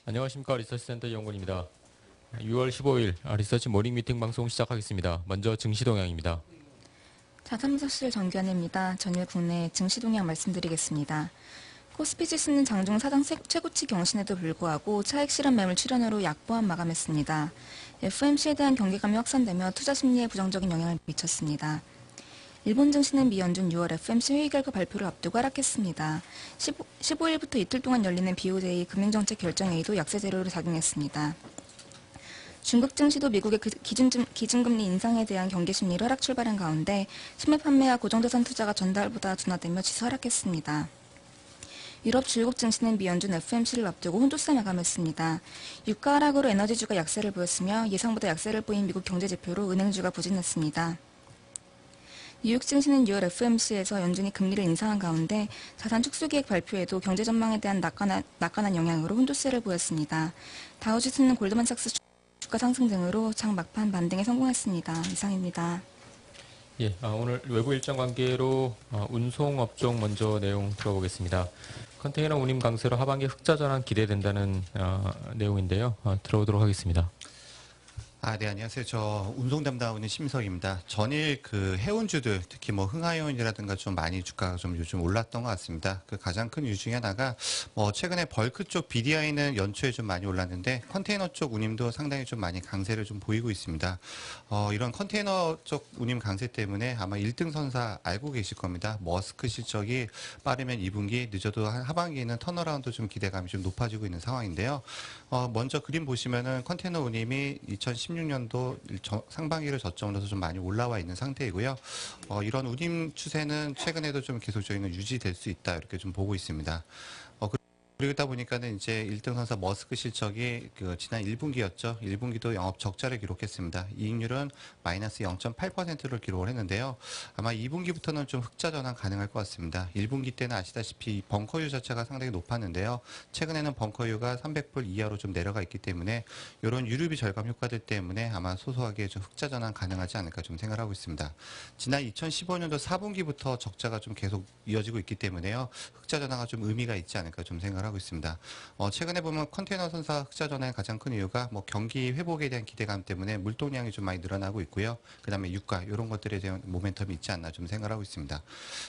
안녕하십니까. 리서치센터 이영곤입니다. 6월 15일 리서치 모닝 미팅 방송 시작하겠습니다. 먼저 증시 동향입니다. 자산무사실 정규환입니다. 전일 국내 증시 동향 말씀드리겠습니다. 코스피 지수는 장중 사상 최고치 경신에도 불구하고 차익 실현 매물 출현으로 약보합 마감했습니다. FOMC에 대한 경계감이 확산되며 투자 심리에 부정적인 영향을 미쳤습니다. 일본 증시는 미 연준 6월 FOMC 회의 결과 발표를 앞두고 하락했습니다. 15일부터 이틀 동안 열리는 BOJ 금융정책 결정회의도 약세 재료로 작용했습니다. 중국 증시도 미국의 기준금리 인상에 대한 경계 심리로 하락 출발한 가운데 신매 판매와 고정자산 투자가 전달보다 둔화되며 지수 하락했습니다. 유럽 주요국 증시는 미 연준 FOMC를 앞두고 혼조세 마감했습니다. 유가 하락으로 에너지주가 약세를 보였으며 예상보다 약세를 보인 미국 경제지표로 은행주가 부진했습니다. 뉴욕 증시는 6월 FOMC에서 연준이 금리를 인상한 가운데 자산 축소 계획 발표에도 경제 전망에 대한 낙관한 영향으로 혼조세를 보였습니다. 다우지수는 골드만삭스 주가 상승 등으로 장 막판 반등에 성공했습니다. 이상입니다. 예, 오늘 외부 일정 관계로 운송업종 먼저 내용 들어보겠습니다. 컨테이너 운임 강세로 하반기 흑자 전환 기대된다는 내용인데요. 들어보도록 하겠습니다. 네, 안녕하세요. 저 운송 담당하고 있는 심석입니다. 전일 그 해운주들, 특히 뭐 흥하해운이라든가 좀 많이 주가가 좀 요즘 올랐던 것 같습니다. 그 가장 큰 이유 중에 하나가 최근에 벌크 쪽 BDI는 연초에 좀 많이 올랐는데 컨테이너 쪽 운임도 상당히 좀 많이 강세를 좀 보이고 있습니다. 이런 컨테이너 쪽 운임 강세 때문에 아마 1등 선사 알고 계실 겁니다. 머스크 실적이 빠르면 2분기, 늦어도 하반기에는 턴어라운드 좀 기대감이 좀 높아지고 있는 상황인데요. 먼저 그림 보시면은 컨테이너 운임이 2016년도 상반기를 저점으로 해서 좀 많이 올라와 있는 상태이고요. 이런 운임 추세는 최근에도 좀 계속적인 유지될 수 있다 이렇게 좀 보고 있습니다. 그러다 보니까는 이제 1등 선사 머스크 실적이 지난 1분기였죠. 1분기도 영업 적자를 기록했습니다. 이익률은 마이너스 0.8%를 기록을 했는데요. 아마 2분기부터는 좀 흑자 전환 가능할 것 같습니다. 1분기 때는 아시다시피 벙커유 자체가 상당히 높았는데요. 최근에는 벙커유가 300불 이하로 좀 내려가 있기 때문에 이런 유류비 절감 효과들 때문에 아마 소소하게 좀 흑자 전환 가능하지 않을까 좀 생각하고 있습니다. 지난 2015년도 4분기부터 적자가 좀 계속 이어지고 있기 때문에요. 흑자 전환가 좀 의미가 있지 않을까 좀 생각하고 있습니다. 최근에 보면 컨테이너 선사 흑자 전환의 가장 큰 이유가 경기 회복에 대한 기대감 때문에 물동량이 좀 많이 늘어나고 있고요. 그 다음에 유가 이런 것들에 대한 모멘텀이 있지 않나 좀 생각하고 있습니다.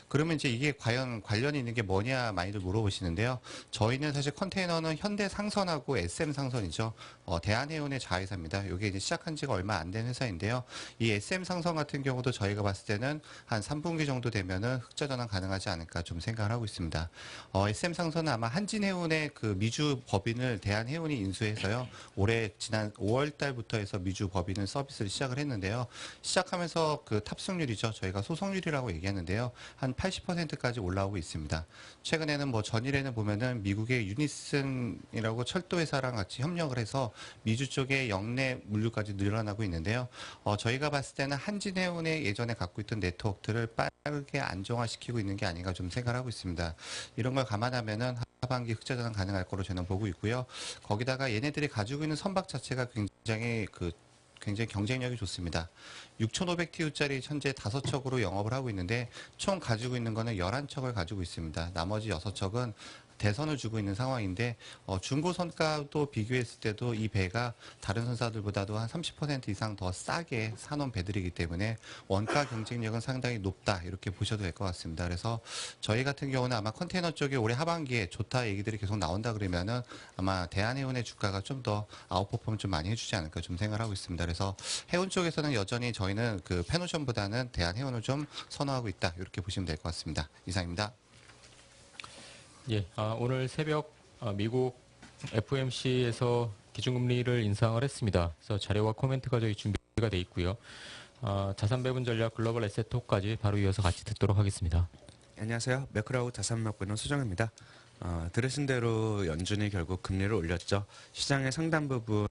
그러면 이제 이게 과연 관련이 있는 게 뭐냐 많이들 물어보시는데요. 저희는 사실 컨테이너는 현대상선하고 SM상선이죠. 대한해운의 자회사입니다. 이게 이제 시작한 지가 얼마 안 된 회사인데요. 이 SM상선 같은 경우도 저희가 봤을 때는 한 3분기 정도 되면은 흑자 전환 가능하지 않을까 좀 생각을 하고 있습니다. SM상선은 아마 한진해운의 그 미주 법인을 대한해운이 인수해서요. 올해 지난 5월 달부터 해서 미주 법인을 서비스를 시작을 했는데요. 시작하면서 그 탑승률이죠. 저희가 소속률이라고 얘기하는데요. 한 80%까지 올라오고 있습니다. 최근에는 전일에는 보면은 미국의 유니슨이라고 철도회사랑 같이 협력을 해서 미주 쪽에 역내 물류까지 늘어나고 있는데요. 저희가 봤을 때는 한진해운의 예전에 갖고 있던 네트워크를 빠르게 안정화시키고 있는 게 아닌가 좀 생각을 하고 있습니다. 이런 걸 감안하면은 하반기 흑자 전환 가능할 거로 저는 보고 있고요. 거기다가 얘네들이 가지고 있는 선박 자체가 굉장히 경쟁력이 좋습니다. 6,500TU짜리 현재 5척으로 영업을 하고 있는데 총 가지고 있는 거는 11척을 가지고 있습니다. 나머지 6척은 대선을 주고 있는 상황인데 중고 선가도 비교했을 때도 이 배가 다른 선사들보다도 한 30% 이상 더 싸게 사놓은 배들이기 때문에 원가 경쟁력은 상당히 높다 이렇게 보셔도 될 것 같습니다. 그래서 저희 같은 경우는 아마 컨테이너 쪽에 올해 하반기에 좋다 얘기들이 계속 나온다 그러면은 아마 대한해운의 주가가 좀 더 아웃퍼폼 좀 많이 해주지 않을까 좀 생각을 하고 있습니다. 그래서 해운 쪽에서는 여전히 저희는 그 페노션보다는 대한해운을 좀 선호하고 있다 이렇게 보시면 될 것 같습니다. 이상입니다. 예, 오늘 새벽 미국 FOMC에서 기준금리를 인상을 했습니다. 그래서 자료와 코멘트가 저희 준비가 돼 있고요. 자산 배분 전략 글로벌 에셋톡까지 바로 이어서 같이 듣도록 하겠습니다. 안녕하세요. 매크라우 자산 맡고 있는 수정입니다. 들으신 대로 연준이 결국 금리를 올렸죠. 시장의 상당 부분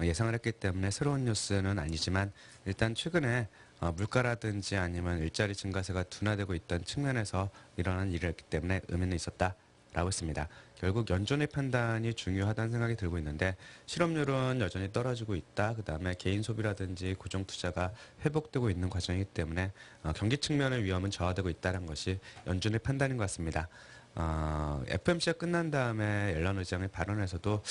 예상을 했기 때문에 새로운 뉴스는 아니지만 일단 최근에 물가라든지 아니면 일자리 증가세가 둔화되고 있던 측면에서 일어난 일이었기 때문에 의미는 있었다라고 했습니다. 결국 연준의 판단이 중요하다는 생각이 들고 있는데 실업률은 여전히 떨어지고 있다. 그 다음에 개인 소비라든지 고정 투자가 회복되고 있는 과정이기 때문에 경기 측면의 위험은 저하되고 있다는 것이 연준의 판단인 것 같습니다. FMC가 끝난 다음에 옐런 의장의 발언에서도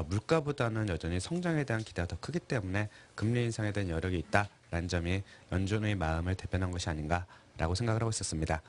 물가보다는 여전히 성장에 대한 기대가 더 크기 때문에 금리 인상에 대한 여력이 있다라는 점이 연준의 마음을 대변한 것이 아닌가라고 생각을 하고 있었습니다.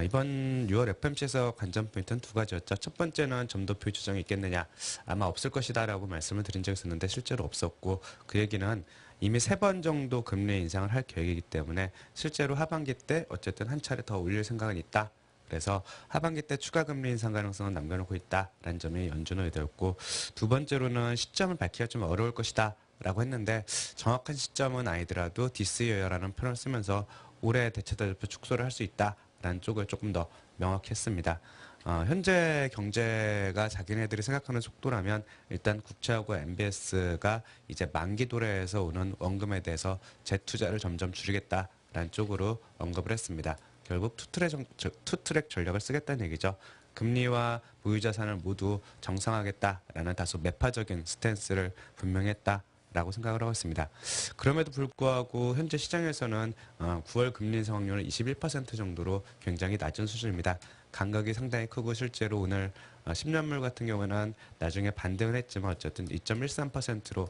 이번 6월 FMC에서 관전 포인트는 두 가지였죠. 첫 번째는 점도표 조정이 있겠느냐, 아마 없을 것이다라고 말씀을 드린 적이 있었는데 실제로 없었고, 그 얘기는 이미 3번 정도 금리 인상을 할 계획이기 때문에 실제로 하반기 때 어쨌든 한 차례 더 올릴 생각은 있다. 그래서 하반기 때 추가 금리 인상 가능성은 남겨놓고 있다라는 점이 연준의 의도였고, 두 번째로는 시점을 밝히기가 좀 어려울 것이다 라고 했는데, 정확한 시점은 아니더라도 디스 여여라는 표현을 쓰면서 올해 대체대조표 축소를 할 수 있다라는 쪽을 조금 더 명확히 했습니다. 현재 경제가 자기네들이 생각하는 속도라면 일단 국채하고 MBS가 이제 만기 도래에서 오는 원금에 대해서 재투자를 점점 줄이겠다라는 쪽으로 언급을 했습니다. 결국 투트랙 전략을 쓰겠다는 얘기죠. 금리와 보유자산을 모두 정상화하겠다라는 다소 매파적인 스탠스를 분명히 했다라고 생각을 하고 있습니다. 그럼에도 불구하고 현재 시장에서는 9월 금리 인상 확률은 21% 정도로 굉장히 낮은 수준입니다. 간격이 상당히 크고 실제로 오늘 10년물 같은 경우는 나중에 반등을 했지만 어쨌든 2.13%로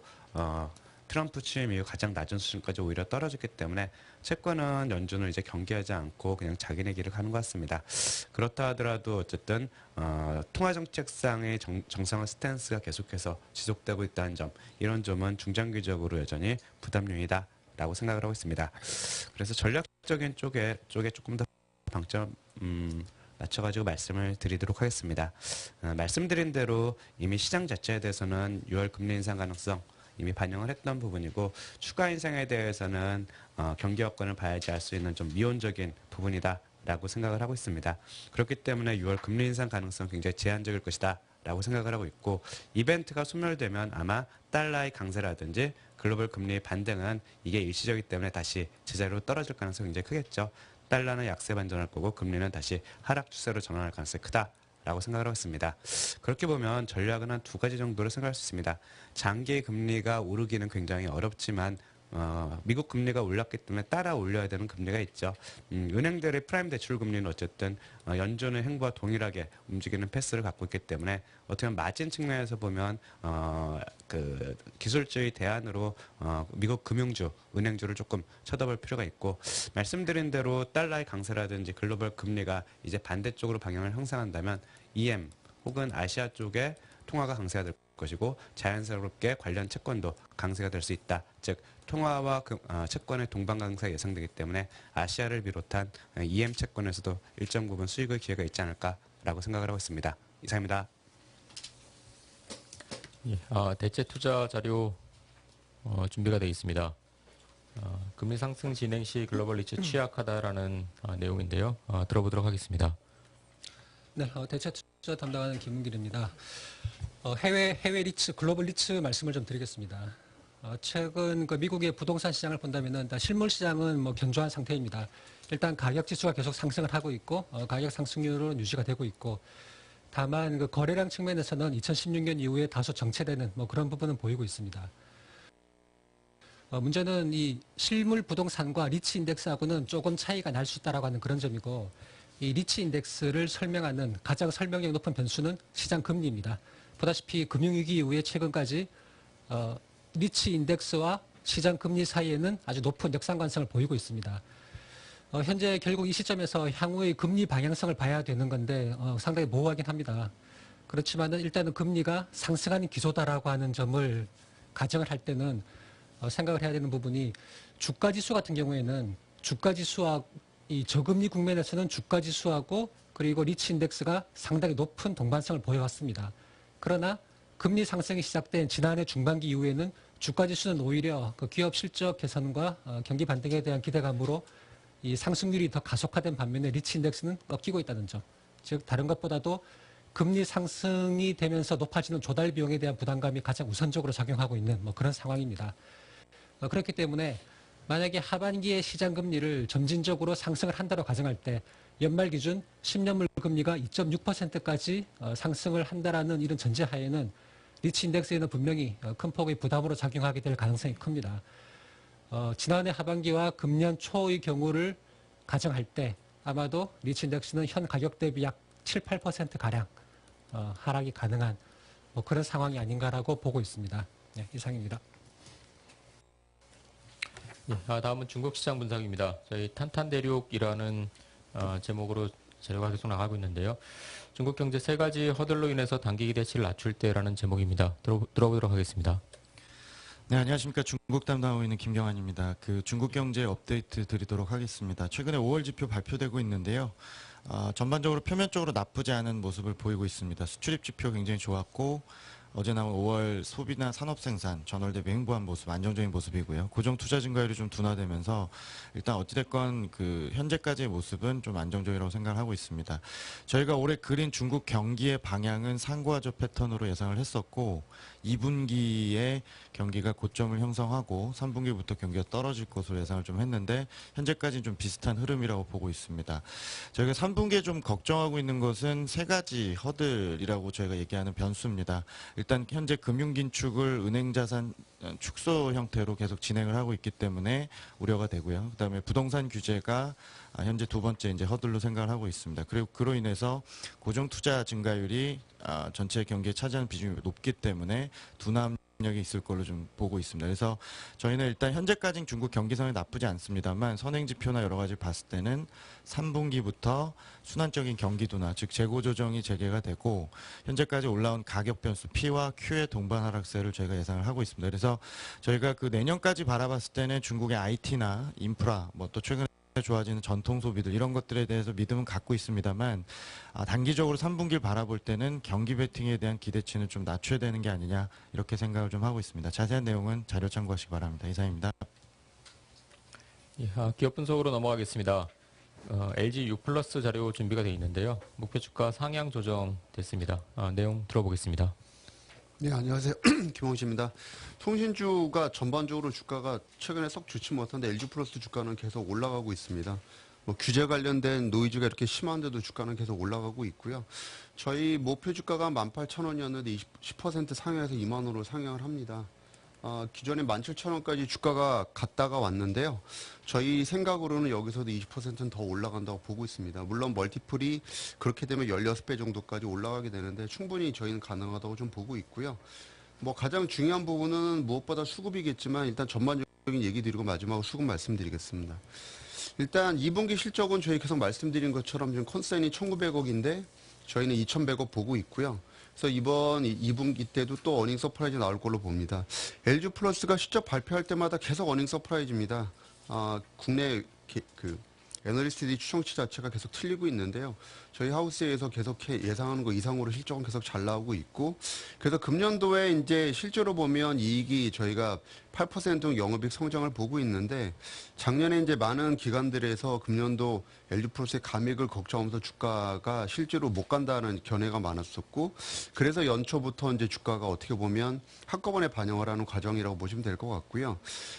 트럼프 취임 이후 가장 낮은 수준까지 오히려 떨어졌기 때문에 채권은 연준을 이제 경계하지 않고 그냥 자기네 길을 가는 것 같습니다. 그렇다 하더라도 어쨌든 통화정책상의 정상화 스탠스가 계속해서 지속되고 있다는 점, 이런 점은 중장기적으로 여전히 부담 요인이다라고 생각을 하고 있습니다. 그래서 전략적인 쪽에 조금 더 방점 맞춰가지고 말씀을 드리도록 하겠습니다. 말씀드린 대로 이미 시장 자체에 대해서는 6월 금리 인상 가능성 이미 반영을 했던 부분이고, 추가 인상에 대해서는 경기 여건을 봐야지 알 수 있는 좀 미온적인 부분이다라고 생각을 하고 있습니다. 그렇기 때문에 6월 금리 인상 가능성 굉장히 제한적일 것이다 라고 생각을 하고 있고, 이벤트가 소멸되면 아마 달러의 강세라든지 글로벌 금리의 반등은 이게 일시적이기 때문에 다시 제자리로 떨어질 가능성이 굉장히 크겠죠. 달러는 약세 반전할 거고 금리는 다시 하락 추세로 전환할 가능성이 크다 라고 생각을 하고 있습니다. 그렇게 보면 전략은 한 두 가지 정도로 생각할 수 있습니다. 장기 금리가 오르기는 굉장히 어렵지만 미국 금리가 올랐기 때문에 따라 올려야 되는 금리가 있죠. 은행들의 프라임 대출 금리는 어쨌든 연준의 행보와 동일하게 움직이는 패스를 갖고 있기 때문에 어떻게 보면 마진 측면에서 보면 그 기술주의 대안으로 미국 금융주, 은행주를 조금 쳐다볼 필요가 있고, 말씀드린 대로 달러의 강세라든지 글로벌 금리가 이제 반대쪽으로 방향을 형성한다면 EM 혹은 아시아 쪽에 통화가 강세가 될 것이고, 자연스럽게 관련 채권도 강세가 될 수 있다. 즉 통화와 채권의 동반 강세가 예상되기 때문에 아시아를 비롯한 EM 채권에서도 일정 부분 수익의 기회가 있지 않을까라고 생각을 하고 있습니다. 이상입니다. 예, 대체 투자 자료 준비가 되어 있습니다. 금리 상승 진행 시 글로벌 리츠 취약하다라는 내용인데요. 들어보도록 하겠습니다. 네, 대체 투자 담당하는 김문길입니다. 해외 리츠, 글로벌 리츠 말씀을 좀 드리겠습니다. 최근 그 미국의 부동산 시장을 본다면은 실물 시장은 뭐 견조한 상태입니다. 일단 가격 지수가 계속 상승을 하고 있고, 가격 상승률은 유지가 되고 있고, 다만 그 거래량 측면에서는 2016년 이후에 다소 정체되는 뭐 그런 부분은 보이고 있습니다. 문제는 이 실물 부동산과 리츠 인덱스하고는 조금 차이가 날 수 있다라고 하는 그런 점이고, 이 리츠 인덱스를 설명하는 가장 설명력 높은 변수는 시장 금리입니다. 보다시피 금융위기 이후에 최근까지 리츠 인덱스와 시장 금리 사이에는 아주 높은 역상관성을 보이고 있습니다. 현재 결국 이 시점에서 향후의 금리 방향성을 봐야 되는 건데 상당히 모호하긴 합니다. 그렇지만은 일단은 금리가 상승하는 기조다라고 하는 점을 가정을 할 때는 생각을 해야 되는 부분이, 주가지수 같은 경우에는 주가지수와 이 저금리 국면에서는 주가지수하고 그리고 리츠 인덱스가 상당히 높은 동반성을 보여왔습니다. 그러나 금리 상승이 시작된 지난해 중반기 이후에는 주가지수는 오히려 그 기업 실적 개선과 경기 반등에 대한 기대감으로 이 상승률이 더 가속화된 반면에 리츠 인덱스는 꺾이고 있다는 점. 즉 다른 것보다도 금리 상승이 되면서 높아지는 조달 비용에 대한 부담감이 가장 우선적으로 작용하고 있는 뭐 그런 상황입니다. 그렇기 때문에 만약에 하반기에 시장 금리를 점진적으로 상승을 한다고 가정할 때 연말 기준 10년물 금리가 2.6%까지 상승을 한다라는 이런 전제하에는 리츠 인덱스에는 분명히 큰 폭의 부담으로 작용하게 될 가능성이 큽니다. 지난해 하반기와 금년 초의 경우를 가정할 때 아마도 리츠 인덱스는 현 가격 대비 약 7, 8% 가량 하락이 가능한 뭐 그런 상황이 아닌가라고 보고 있습니다. 네, 이상입니다. 예, 다음은 중국 시장 분석입니다. 저희 탄탄대륙이라는 제목으로 자료가 계속 나가고 있는데요. 중국 경제 세 가지 허들로 인해서 단기 기대치를 낮출 때라는 제목입니다. 들어보도록 하겠습니다. 네, 안녕하십니까. 중국 담당하고 있는 김경환입니다. 중국 경제 업데이트 드리도록 하겠습니다. 최근에 5월 지표 발표되고 있는데요. 전반적으로 표면적으로 나쁘지 않은 모습을 보이고 있습니다. 수출입 지표 굉장히 좋았고, 어제 나온 5월 소비나 산업 생산, 전월 대비 횡보한 모습, 안정적인 모습이고요. 고정 투자 증가율이 좀 둔화되면서 일단 어찌됐건 현재까지의 모습은 좀 안정적이라고 생각을 하고 있습니다. 저희가 올해 그린 중국 경기의 방향은 상고하저 패턴으로 예상을 했었고, 2분기에 경기가 고점을 형성하고 3분기부터 경기가 떨어질 것으로 예상을 좀 했는데 현재까지는 좀 비슷한 흐름이라고 보고 있습니다. 저희가 3분기에 좀 걱정하고 있는 것은 세 가지 허들이라고 저희가 얘기하는 변수입니다. 일단 현재 금융긴축을 은행자산 축소 형태로 계속 진행을 하고 있기 때문에 우려가 되고요. 그다음에 부동산 규제가 현재 두 번째 이제 허들로 생각을 하고 있습니다. 그리고 그로 인해서 고정 투자 증가율이 전체 경기에 차지하는 비중이 높기 때문에 둔화력이 있을 걸로 좀 보고 있습니다. 그래서 저희는 일단 현재까지는 중국 경기 상황이 나쁘지 않습니다만 선행 지표나 여러 가지 봤을 때는 3분기부터 순환적인 경기 둔화, 즉 재고 조정이 재개가 되고 현재까지 올라온 가격 변수 P와 Q의 동반 하락세를 저희가 예상을 하고 있습니다. 그래서 저희가 내년까지 바라봤을 때는 중국의 IT나 인프라, 뭐 또 최근에 좋아지는 전통 소비들 이런 것들에 대해서 믿음은 갖고 있습니다만 단기적으로 3분기를 바라볼 때는 경기 베팅에 대한 기대치는 좀 낮춰야 되는 게 아니냐 이렇게 생각을 좀 하고 있습니다. 자세한 내용은 자료 참고하시기 바랍니다. 이상입니다. 예, 기업 분석으로 넘어가겠습니다. LG U+ 자료 준비가 되어 있는데요. 목표 주가 상향 조정됐습니다. 내용 들어보겠습니다. 네, 안녕하세요. 김홍식입니다. 통신주가 전반적으로 주가가 최근에 썩 좋지 못한데 LG 플러스 주가는 계속 올라가고 있습니다. 뭐 규제 관련된 노이즈가 이렇게 심한데도 주가는 계속 올라가고 있고요. 저희 목표 주가가 18,000원이었는데 10% 상향해서 2만 원으로 상향을 합니다. 기존에 17,000원까지 주가가 갔다가 왔는데요. 저희 생각으로는 여기서도 20%는 더 올라간다고 보고 있습니다. 물론 멀티플이 그렇게 되면 16배 정도까지 올라가게 되는데 충분히 저희는 가능하다고 좀 보고 있고요. 뭐 가장 중요한 부분은 무엇보다 수급이겠지만 일단 전반적인 얘기 드리고 마지막으로 수급 말씀드리겠습니다. 일단 2분기 실적은 저희 계속 말씀드린 것처럼 지금 컨센이 1,900억인데 저희는 2,100억 보고 있고요. 그래서 이번 2분기 때도 또 어닝 서프라이즈 나올 걸로 봅니다. LG 플러스가 실적 발표할 때마다 계속 어닝 서프라이즈입니다. 국내 애널리스트들이 추정치 자체가 계속 틀리고 있는데요. 저희 하우스에서 계속 예상하는 거 이상으로 실적은 계속 잘 나오고 있고, 그래서 금년도에 이제 실제로 보면 이익이 저희가 8% 영업이익 성장을 보고 있는데, 작년에 이제 많은 기관들에서 금년도 LG 플러스의 감익을 걱정하면서 주가가 실제로 못 간다는 견해가 많았었고, 그래서 연초부터 이제 주가가 어떻게 보면 한꺼번에 반영을 하는 과정이라고 보시면 될 것 같고요.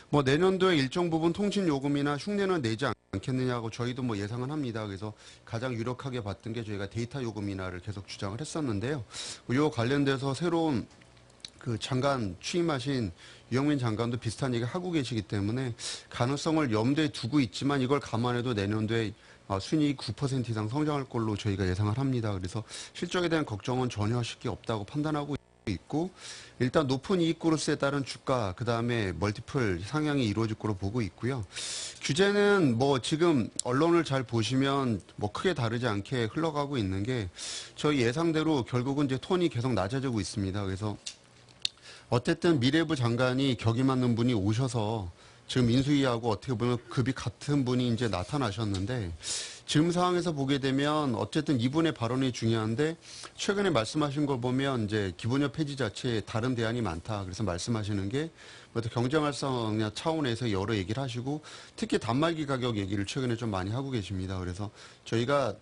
뭐 내년도에 일정 부분 통신 요금이나 흉내는 내지 않겠느냐고 저희도 뭐 예상은 합니다. 그래서 가장 유력하게 봤던 게 저희가 데이터 요금 인하를 계속 주장을 했었는데요. 이 관련돼서 새로운 장관 취임하신 유영민 장관도 비슷한 얘기 하고 계시기 때문에 가능성을 염두에 두고 있지만 이걸 감안해도 내년도에 순이익 9% 이상 성장할 걸로 저희가 예상을 합니다. 그래서 실적에 대한 걱정은 전혀 하실 게 없다고 판단하고 있고, 일단 높은 이익 그로스에 따른 주가, 그 다음에 멀티플 상향이 이루어질 거로 보고 있고요. 규제는 뭐 지금 언론을 잘 보시면 뭐 크게 다르지 않게 흘러가고 있는 게 저희 예상대로 결국은 이제 톤이 계속 낮아지고 있습니다. 그래서 어쨌든 미래부 장관이 격이 맞는 분이 오셔서 지금 인수위하고 어떻게 보면 급이 같은 분이 이제 나타나셨는데, 지금 상황에서 보게 되면 어쨌든 이분의 발언이 중요한데, 최근에 말씀하신 걸 보면 이제 기본료 폐지 자체에 다른 대안이 많다. 그래서 말씀하시는 게 경제 활성화 차원에서 여러 얘기를 하시고, 특히 단말기 가격 얘기를 최근에 좀 많이 하고 계십니다. 그래서 저희가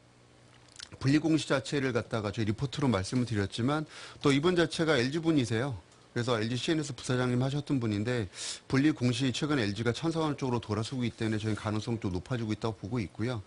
분리공시 자체를 갖다가 저희 리포트로 말씀을 드렸지만 또 이분 자체가 LG분이세요. 그래서 LG CNS 부사장님 하셨던 분인데 분리 공시 최근에 LG가 찬성하는 쪽으로 돌아서고 있기 때문에 저희 가능성이 좀 높아지고 있다고 보고 있고요.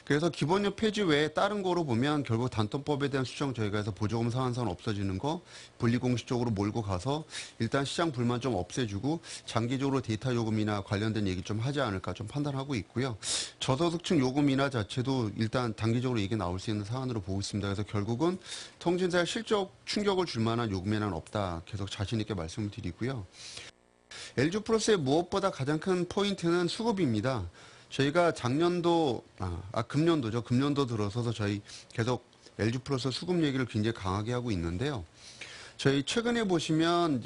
그래서 기본료 폐지 외에 다른 거로 보면 결국 단통법에 대한 수정 저희가 해서 보조금 상한선 없어지는 거 분리 공시 쪽으로 몰고 가서 일단 시장 불만 좀 없애주고 장기적으로 데이터 요금이나 관련된 얘기 좀 하지 않을까 좀 판단하고 있고요. 저소득층 요금 인하 자체도 일단 단기적으로 얘기 나올 수 있는 사안으로 보고 있습니다. 그래서 결국은 통신사에 실적 충격을 줄 만한 요금 인하는 없다. 계속 자신 있게 말씀을 드리고요. LG 플러스의 무엇보다 가장 큰 포인트는 수급입니다. 저희가 금년도 들어서서 저희 계속 LG 플러스 수급 얘기를 굉장히 강하게 하고 있는데요. 저희 최근에 보시면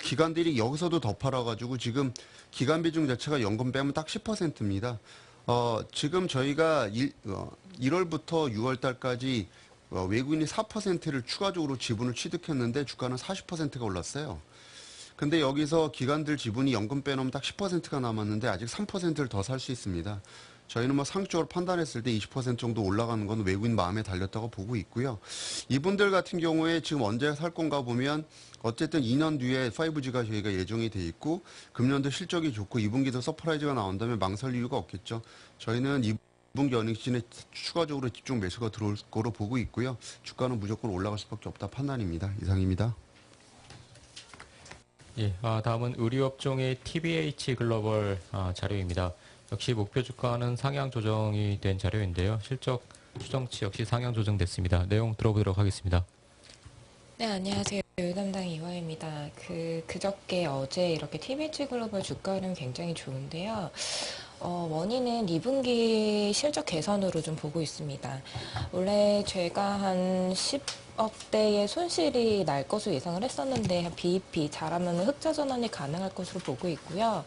기관들이 여기서도 더 팔아가지고 지금 기관 비중 자체가 연금 빼면 딱 10%입니다. 지금 저희가 1월부터 6월 달까지 외국인이 4%를 추가적으로 지분을 취득했는데 주가는 40%가 올랐어요. 근데 여기서 기관들 지분이 연금 빼놓으면 딱 10%가 남았는데 아직 3%를 더 살 수 있습니다. 저희는 뭐 상식적으로 판단했을 때 20% 정도 올라가는 건 외국인 마음에 달렸다고 보고 있고요. 이분들 같은 경우에 지금 언제 살 건가 보면 어쨌든 2년 뒤에 5G가 저희가 예정이 돼 있고 금년도 실적이 좋고 2분기도 서프라이즈가 나온다면 망설 이유가 없겠죠. 저희는 2분기 어닝 시즌에 추가적으로 집중 매수가 들어올 거로 보고 있고요. 주가는 무조건 올라갈 수밖에 없다 판단입니다. 이상입니다. 예, 다음은 의류업종의 TBH 글로벌 자료입니다. 역시 목표 주가는 상향 조정이 된 자료인데요. 실적 추정치 역시 상향 조정됐습니다. 내용 들어보도록 하겠습니다. 네, 안녕하세요. 담당 이화입니다. 그저께 어제 이렇게 TBH 글로벌 주가 흐름 굉장히 좋은데요. 원인은 2분기 실적 개선으로 좀 보고 있습니다. 원래 제가 한 10억대의 손실이 날 것으로 예상을 했었는데 BEP 잘하면 흑자 전환이 가능할 것으로 보고 있고요.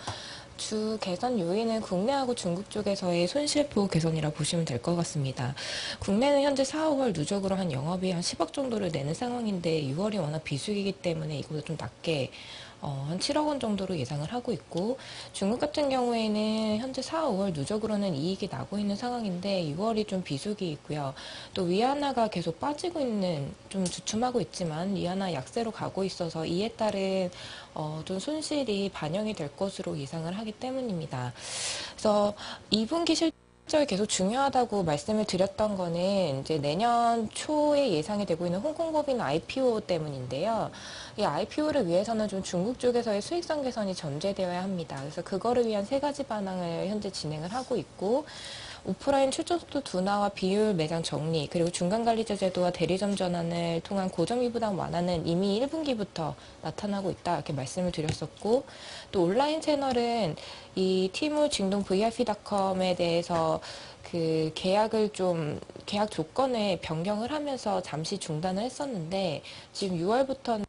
주 개선 요인은 국내하고 중국 쪽에서의 손실폭 개선이라고 보시면 될 것 같습니다. 국내는 현재 4, 5월 누적으로 한 영업이 한 10억 정도를 내는 상황인데 6월이 워낙 비수기이기 때문에 이거보다 좀 낮게 한 7억 원 정도로 예상을 하고 있고 중국 같은 경우에는 현재 4, 5월 누적으로는 이익이 나고 있는 상황인데 6월이 좀 비수기 있고요. 또 위안화가 계속 빠지고 있는 좀 주춤하고 있지만 위안화 약세로 가고 있어서 이에 따른 좀 손실이 반영이 될 것으로 예상을 하기 때문입니다. 그래서 2분기 실적이 계속 중요하다고 말씀을 드렸던 거는 이제 내년 초에 예상이 되고 있는 홍콩법인 IPO 때문인데요. 이 IPO를 위해서는 좀 중국 쪽에서의 수익성 개선이 전제되어야 합니다. 그래서 그거를 위한 3가지 반항을 현재 진행을 하고 있고 오프라인 출전 속도 둔화와 비효율 매장 정리, 그리고 중간관리자 제도와 대리점 전환을 통한 고정비 부담 완화는 이미 1분기부터 나타나고 있다 이렇게 말씀을 드렸었고 또 온라인 채널은 이 티무 징동 VIP닷컴에 대해서 계약 조건을 변경을 하면서 잠시 중단을 했었는데 지금 6월부터는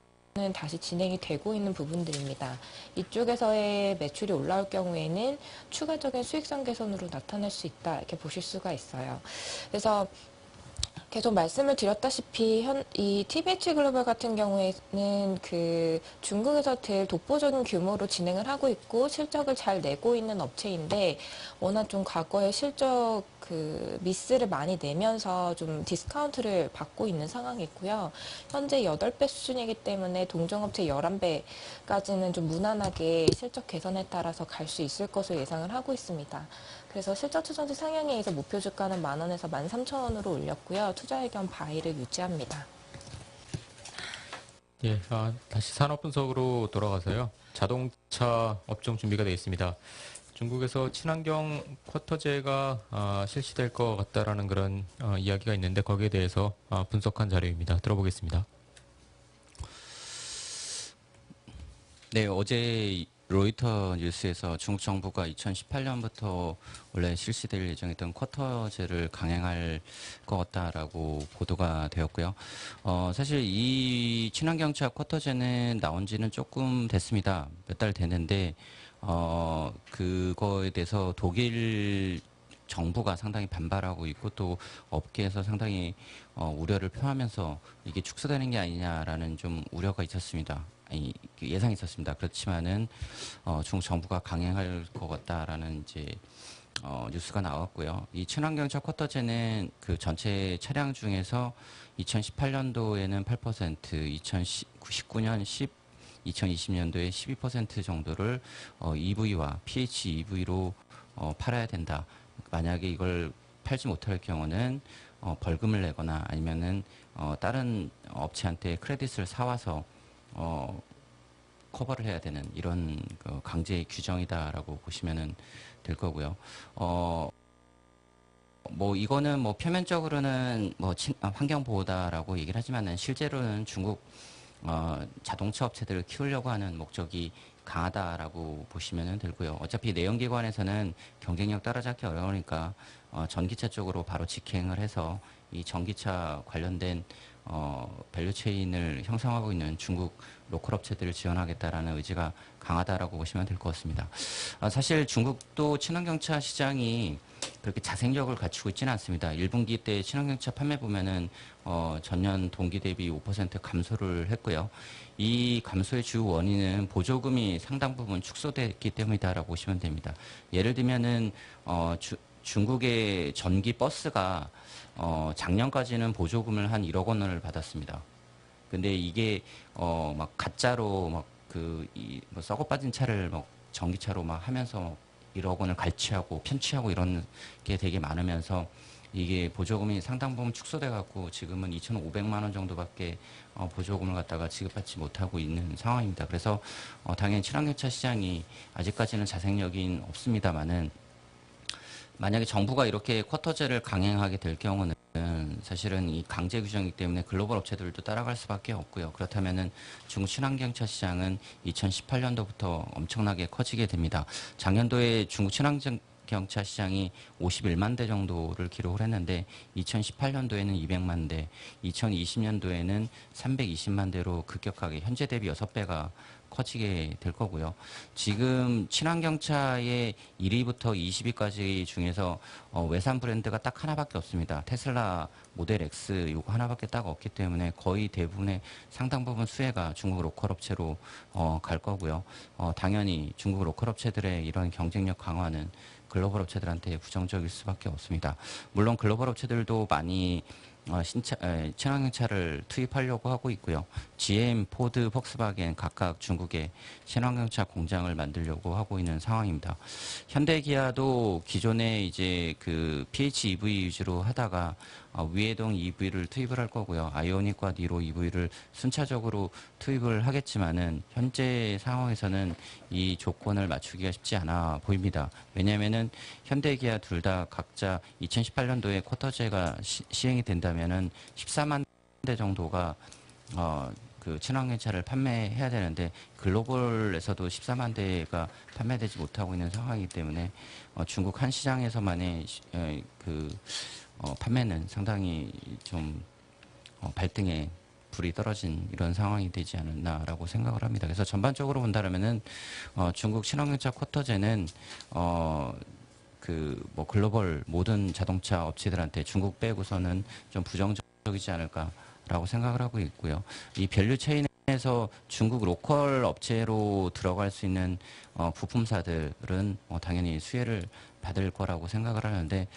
다시 진행이 되고 있는 부분들입니다. 이쪽에서의 매출이 올라올 경우에는 추가적인 수익성 개선으로 나타날 수 있다 이렇게 보실 수가 있어요. 그래서 계속 말씀을 드렸다시피 이 TBH 글로벌 같은 경우에는 중국에서 늘 독보적인 규모로 진행을 하고 있고 실적을 잘 내고 있는 업체인데 워낙 좀 과거에 실적 미스를 많이 내면서 좀 디스카운트를 받고 있는 상황이고요. 현재 8배 수준이기 때문에 동종업체 11배까지는 좀 무난하게 실적 개선에 따라서 갈 수 있을 것으로 예상을 하고 있습니다. 그래서 실적 추정치 상향에 의해서 목표 주가는 10,000원에서 13,000원으로 올렸고요. 투자 의견 바이를 유지합니다. 예, 다시 산업 분석으로 돌아가서요. 자동차 업종 준비가 되어 있습니다. 중국에서 친환경 쿼터제가 실시될 것 같다라는 그런 이야기가 있는데 거기에 대해서 분석한 자료입니다. 들어보겠습니다. 네, 어제 로이터 뉴스에서 중국 정부가 2018년부터 원래 실시될 예정이었던 쿼터제를 강행할 것 같다라고 보도가 되었고요. 사실 이 친환경차 쿼터제는 나온 지는 조금 됐습니다. 몇 달 됐는데 그거에 대해서 독일 정부가 상당히 반발하고 있고 또 업계에서 상당히 우려를 표하면서 이게 축소되는 게 아니냐라는 좀 우려가 있었습니다. 예상이 있었습니다. 그렇지만은 중국 정부가 강행할 것 같다라는 이제 뉴스가 나왔고요. 이 친환경차 쿼터제는 그 전체 차량 중에서 2018년도에는 8%, 2019년 2020년도에 12% 정도를 EV와 PHEV로 팔아야 된다. 만약에 이걸 팔지 못할 경우는 벌금을 내거나 아니면은 다른 업체한테 크레딧을 사와서 커버를 해야 되는 이런 그 강제 규정이다라고 보시면은 될 거고요. 뭐 이거는 뭐 표면적으로는 뭐 환경 보호다라고 얘기를 하지만은 실제로는 중국 자동차 업체들을 키우려고 하는 목적이 강하다라고 보시면 되고요. 어차피 내연기관에서는 경쟁력 따라잡기 어려우니까 전기차 쪽으로 바로 직행을 해서 이 전기차 관련된 밸류체인을 형성하고 있는 중국 로컬 업체들을 지원하겠다라는 의지가 강하다라고 보시면 될 것 같습니다. 사실 중국도 친환경차 시장이 그렇게 자생력을 갖추고 있지는 않습니다. 1분기 때 친환경차 판매 보면은 전년 동기 대비 5% 감소를 했고요. 이 감소의 주 원인은 보조금이 상당 부분 축소됐기 때문이다라고 보시면 됩니다. 예를 들면은 중국의 전기 버스가 작년까지는 보조금을 한 1억 원을 받았습니다. 근데 이게 막 가짜로 막 뭐 썩어 빠진 차를 막 전기차로 막 하면서 1억 원을 갈취하고 편취하고 이런 게 되게 많으면서 이게 보조금이 상당 부분 축소돼 갖고 지금은 2,500만 원 정도밖에 보조금을 갖다가 지급받지 못하고 있는 상황입니다. 그래서 당연히 친환경차 시장이 아직까지는 자생력이 없습니다만은 만약에 정부가 이렇게 쿼터제를 강행하게 될 경우는 사실은 이 강제 규정이기 때문에 글로벌 업체들도 따라갈 수밖에 없고요. 그렇다면은 중국 친환경차 시장은 2018년도부터 엄청나게 커지게 됩니다. 작년도에 중국 친환경차 시장이 51만 대 정도를 기록을 했는데 2018년도에는 200만 대, 2020년도에는 320만 대로 급격하게 현재 대비 6배가 커지게 될 거고요. 지금 친환경차의 1위부터 20위까지 중에서 외산 브랜드가 딱 하나밖에 없습니다. 테슬라 모델 X 요거 하나밖에 딱 없기 때문에 거의 대부분의 상당 부분 수혜가 중국 로컬 업체로 갈 거고요. 당연히 중국 로컬 업체들의 이런 경쟁력 강화는 글로벌 업체들한테 부정적일 수밖에 없습니다. 물론 글로벌 업체들도 많이 친환경차를 투입하려고 하고 있고요. GM, 포드, 폭스바겐 각각 중국에 친환경차 공장을 만들려고 하고 있는 상황입니다. 현대기아도 기존에 이제 그 PHEV 위주로 하다가 위해동 EV를 투입을 할 거고요. 아이오닉과 니로 EV를 순차적으로 투입을 하겠지만은 현재 상황에서는 이 조건을 맞추기가 쉽지 않아 보입니다. 왜냐하면은 현대기아 둘 다 각자 2018년도에 쿼터제가 시행이 된다면은 14만 대 정도가 그 친환경차를 판매해야 되는데 글로벌에서도 14만 대가 판매되지 못하고 있는 상황이기 때문에 중국 한 시장에서만의 판매는 상당히 좀 발등에 불이 떨어진 이런 상황이 되지 않았나라고 생각을 합니다. 그래서 전반적으로 본다면은 중국 친환경차 쿼터제는 뭐 글로벌 모든 자동차 업체들한테 중국 빼고서는 좀 부정적이지 않을까라고 생각을 하고 있고요. 이 밸류 체인에서 중국 로컬 업체로 들어갈 수 있는 부품사들은 당연히 수혜를 받을 거라고 생각을 하는데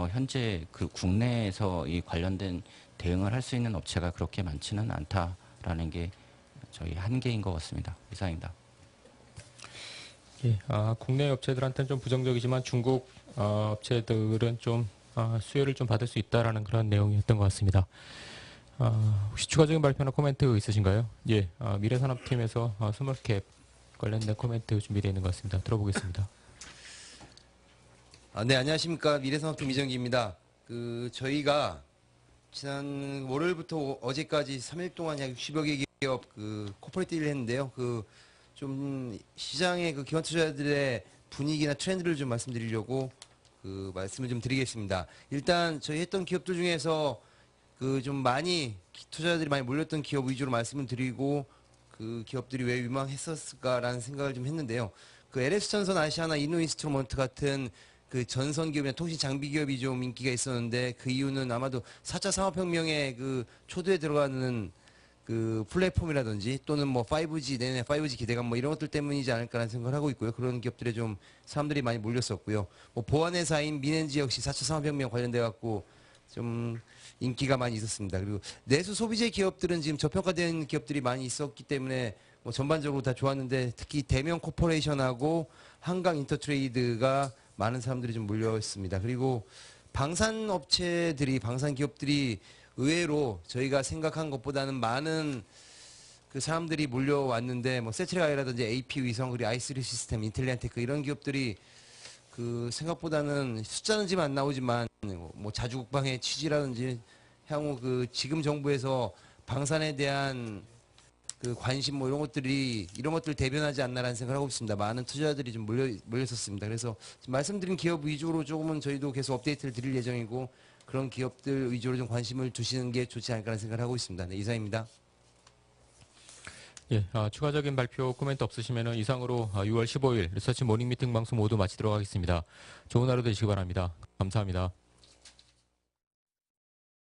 현재 그 국내에서 이 관련된 대응을 할 수 있는 업체가 그렇게 많지는 않다라는 게 저희 한계인 것 같습니다. 이상입니다. 예, 국내 업체들한테는 좀 부정적이지만 중국 업체들은 좀 수혜를 좀 받을 수 있다라는 그런 내용이었던 것 같습니다. 혹시 추가적인 발표나 코멘트 있으신가요? 예, 미래산업팀에서 스몰캡 관련된 코멘트 준비되어 있는 것 같습니다. 들어보겠습니다. 네, 안녕하십니까. 미래산업팀 이정기입니다. 저희가 지난 월요일부터 어제까지 3일 동안 약 60여 개 기업 코퍼레이트 딜을 했는데요. 좀 시장의 기관 투자자들의 분위기나 트렌드를 좀 말씀드리려고 말씀을 좀 드리겠습니다. 일단 저희 했던 기업들 중에서 좀 많이 투자자들이 많이 몰렸던 기업 위주로 말씀을 드리고 그 기업들이 왜 유망했었을까라는 생각을 좀 했는데요. LS전선 아시아나 이노인스트루먼트 같은 전선 기업이나 통신 장비 기업이 좀 인기가 있었는데 그 이유는 아마도 4차 산업혁명의 초도에 들어가는 플랫폼이라든지 또는 뭐 5G, 내년에 5G 기대감 뭐 이런 것들 때문이지 않을까라는 생각을 하고 있고요. 그런 기업들에 좀 사람들이 많이 몰렸었고요. 뭐 보안회사인 민엔지 역시 4차 산업혁명 관련돼 갖고 좀 인기가 많이 있었습니다. 그리고 내수 소비재 기업들은 지금 저평가된 기업들이 많이 있었기 때문에 뭐 전반적으로 다 좋았는데 특히 대명 코퍼레이션하고 한강 인터트레이드가 많은 사람들이 좀 몰려있습니다. 그리고 방산 업체들이 방산 기업들이 의외로 저희가 생각한 것보다는 많은 그 사람들이 몰려왔는데 뭐 세트라이라든지 AP 위성 그리고 i3 시스템, 인텔리안테크 이런 기업들이 그 생각보다는 숫자는 지금 안 나오지만 뭐 자주국방의 취지라든지 향후 그 지금 정부에서 방산에 대한 그 관심 뭐 이런 것들 대변하지 않나라는 생각을 하고 있습니다. 많은 투자자들이 좀 몰렸었습니다. 그래서 지금 말씀드린 기업 위주로 조금은 저희도 계속 업데이트를 드릴 예정이고 그런 기업들 위주로 좀 관심을 두시는 게 좋지 않을까라는 생각을 하고 있습니다. 네, 이상입니다. 예, 추가적인 발표 코멘트 없으시면 이상으로 6월 15일 리서치 모닝 미팅 방송 모두 마치도록 하겠습니다. 좋은 하루 되시기 바랍니다. 감사합니다.